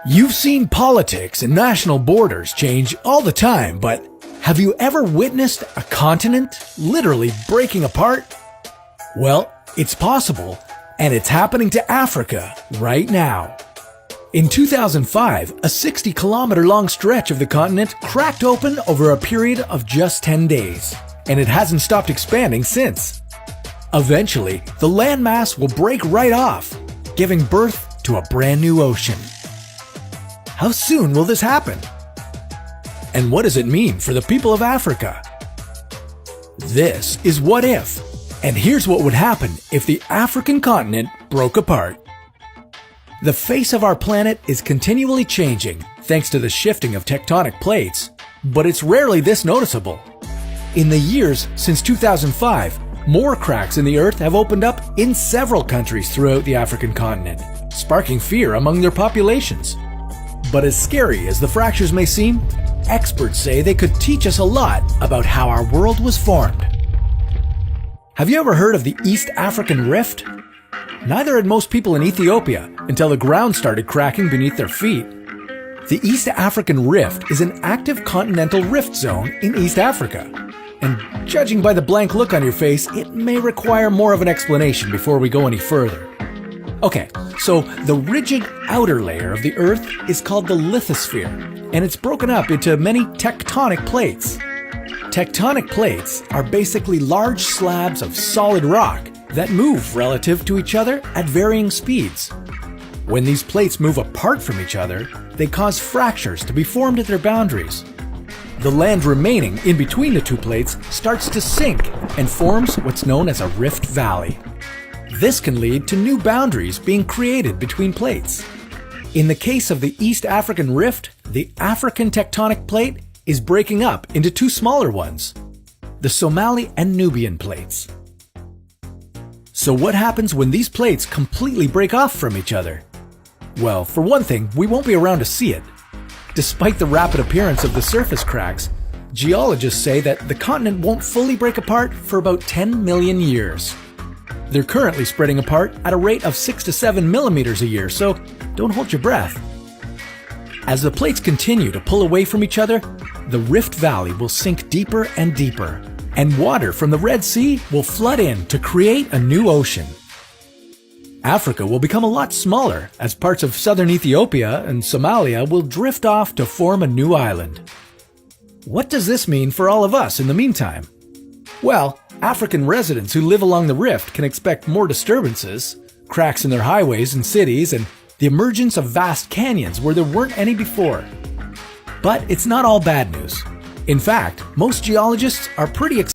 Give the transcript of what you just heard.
You've seen politics and national borders change all the time, but have you ever witnessed a continent literally breaking apart? Well, it's possible, and it's happening to Africa right now. In 2005, a 60-kilometer-long stretch of the continent cracked open over a period of just 10 days, and it hasn't stopped expanding since. Eventually, the landmass will break right off, giving birth to a brand new ocean. How soon will this happen? And what does it mean for the people of Africa? This is What If, and here's what would happen if the African continent broke apart. The face of our planet is continually changing thanks to the shifting of tectonic plates, but it's rarely this noticeable. In the years since 2005, more cracks in the Earth have opened up in several countries throughout the African continent, sparking fear among their populations. But as scary as the fractures may seem, experts say they could teach us a lot about how our world was formed. Have you ever heard of the East African Rift? Neither had most people in Ethiopia until the ground started cracking beneath their feet. The East African Rift is an active continental rift zone in East Africa. And judging by the blank look on your face, it may require more of an explanation before we go any further. Okay, so the rigid outer layer of the Earth is called the lithosphere, and it's broken up into many tectonic plates. Tectonic plates are basically large slabs of solid rock that move relative to each other at varying speeds. When these plates move apart from each other, they cause fractures to be formed at their boundaries. The land remaining in between the two plates starts to sink and forms what's known as a rift valley. This can lead to new boundaries being created between plates. In the case of the East African Rift, the African tectonic plate is breaking up into two smaller ones, the Somali and Nubian plates. So what happens when these plates completely break off from each other? Well, for one thing, we won't be around to see it. Despite the rapid appearance of the surface cracks, geologists say that the continent won't fully break apart for about 10 million years. They're currently spreading apart at a rate of 6 to 7 millimeters a year, so don't hold your breath. As the plates continue to pull away from each other, the Rift Valley will sink deeper and deeper, and water from the Red Sea will flood in to create a new ocean. Africa will become a lot smaller as parts of southern Ethiopia and Somalia will drift off to form a new island. What does this mean for all of us in the meantime? Well, African residents who live along the rift can expect more disturbances, cracks in their highways and cities, and the emergence of vast canyons where there weren't any before. But it's not all bad news. In fact, most geologists are pretty excited